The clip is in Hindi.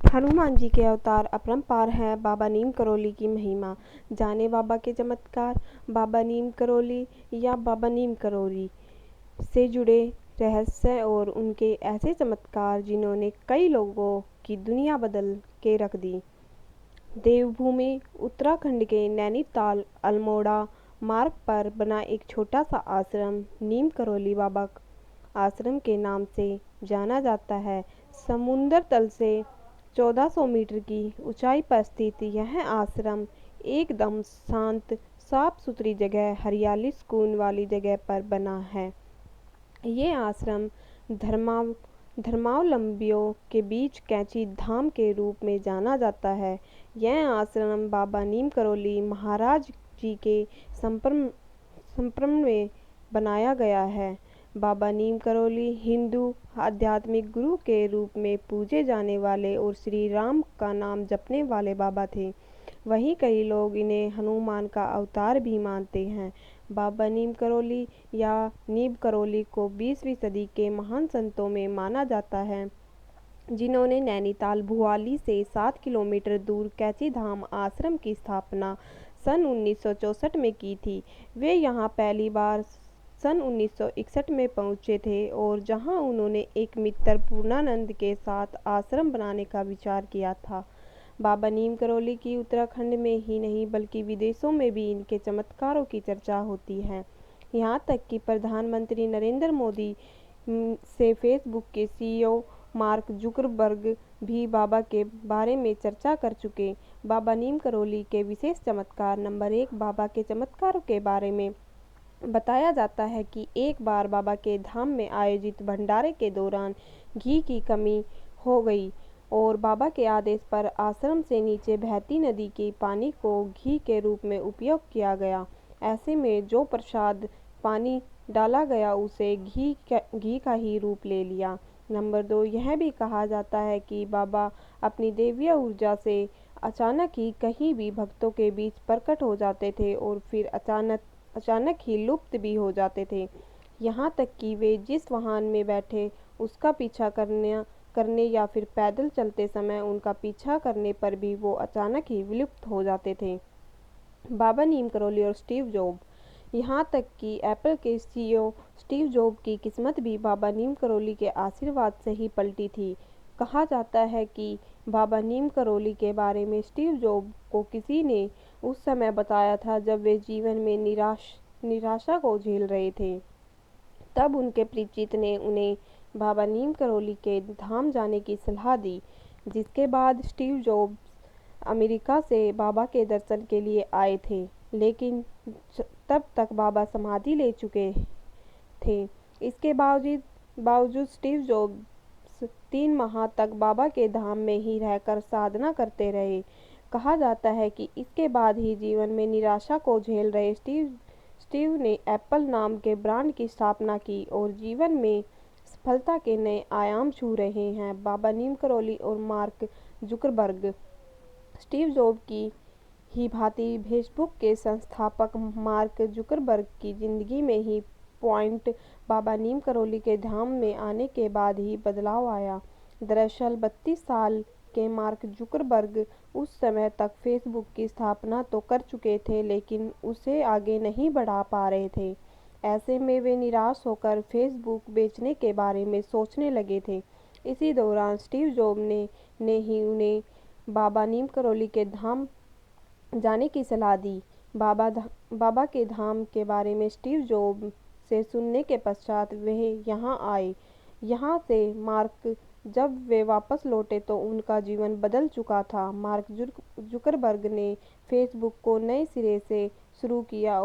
हनुमान जी के अवतार अपरंपार हैं। बाबा नीम करोली की महिमा जाने बाबा के चमत्कार। बाबा नीम करोली या बाबा नीम करोली से जुड़े रहस्य और उनके ऐसे चमत्कार जिन्होंने कई लोगों की दुनिया बदल के रख दी। देवभूमि उत्तराखंड के नैनीताल अल्मोड़ा मार्ग पर बना एक छोटा सा आश्रम नीम करोली बाबा आश्रम के नाम से जाना जाता है। समुद्र तल से 1400 मीटर की ऊंचाई पर स्थित यह आश्रम एकदम शांत साफ सुथरी जगह हरियाली सुकून वाली जगह पर बना है। ये आश्रम धर्मावलंबियों के बीच कैंची धाम के रूप में जाना जाता है। यह आश्रम बाबा नीम करोली महाराज जी के संप्रम में बनाया गया है। बाबा नीम करोली हिंदू आध्यात्मिक गुरु के रूप में पूजे जाने वाले और श्री राम का नाम जपने वाले बाबा थे। वहीं कई लोग इन्हें हनुमान का अवतार भी मानते हैं। बाबा नीम करोली या नीम करोली को 20वीं सदी के महान संतों में माना जाता है, जिन्होंने नैनीताल भुआली से 7 किलोमीटर दूर कैंची धाम आश्रम की स्थापना सन 1964 में की थी। वे यहाँ पहली बार सन 1961 में पहुँचे थे और जहाँ उन्होंने एक मित्र पूर्णानंद के साथ आश्रम बनाने का विचार किया था। बाबा नीम करोली की उत्तराखंड में ही नहीं बल्कि विदेशों में भी इनके चमत्कारों की चर्चा होती है। यहाँ तक कि प्रधानमंत्री नरेंद्र मोदी से फेसबुक के सीईओ मार्क जुकरबर्ग भी बाबा के बारे में चर्चा कर चुके। बाबा नीम करोली के विशेष चमत्कार। नंबर 1, बाबा के चमत्कारों के बारे में बताया जाता है कि एक बार बाबा के धाम में आयोजित भंडारे के दौरान घी की कमी हो गई और बाबा के आदेश पर आश्रम से नीचे बहती नदी के पानी को घी के रूप में उपयोग किया गया। ऐसे में जो प्रसाद पानी डाला गया उसे घी का ही रूप ले लिया। नंबर 2, यह भी कहा जाता है कि बाबा अपनी दैवीय ऊर्जा से अचानक ही कहीं भी भक्तों के बीच प्रकट हो जाते थे और फिर अचानक ही लुप्त भी हो जाते थे। यहाँ तक कि वे जिस वाहन में बैठे उसका पीछा करने या फिर पैदल चलते समय उनका पीछा करने पर भी वो अचानक ही विलुप्त हो जाते थे। बाबा नीम करोली और स्टीव जॉब। यहाँ तक कि एप्पल के सीईओ स्टीव जॉब की किस्मत भी बाबा नीम करोली के आशीर्वाद से ही पलटी थी। कहा जाता है कि बाबा नीम करोली के बारे में स्टीव जॉब को किसी ने उस समय बताया था जब वे जीवन में निराशा को झेल रहे थे। तब उनके परिचित ने उन्हें बाबा नीम करोली के धाम जाने की सलाह दी, जिसके बाद स्टीव जॉब्स अमेरिका से बाबा के दर्शन के लिए आए थे, लेकिन तब तक बाबा समाधि ले चुके थे। इसके बावजूद स्टीव जॉब्स 3 माह तक बाबा के धाम में ही रहकर साधना करते रहे। कहा जाता है कि इसके बाद ही जीवन में निराशा को झेल रहे स्टीव ने एप्पल नाम के ब्रांड की स्थापना की और जीवन में सफलता के नए आयाम छू रहे हैं। बाबा नीम करोली और मार्क जुकरबर्ग। स्टीव जॉब की ही भांति फेसबुक के संस्थापक मार्क जुकरबर्ग की जिंदगी में ही पॉइंट बाबा नीम करोली के धाम में आने के बाद ही बदलाव आया। दरअसल 32 साल के मार्क जुकरबर्ग उस समय तक फेसबुक की स्थापना तो कर चुके थे, लेकिन उसे आगे नहीं बढ़ा पा रहे थे। ऐसे में वे निराश होकर फेसबुक बेचने के बारे में सोचने लगे थे। इसी दौरान स्टीव जॉब ने ही उन्हें बाबा नीम करोली के धाम जाने की सलाह दी। बाबा के धाम के बारे में स्टीव जॉब से सुनने के पश्चात वे यहाँ आए। यहाँ से मार्क जब वे वापस लौटे तो उनका जीवन बदल चुका था। मार्क जुकरबर्ग ने फेसबुक को नए सिरे से शुरू किया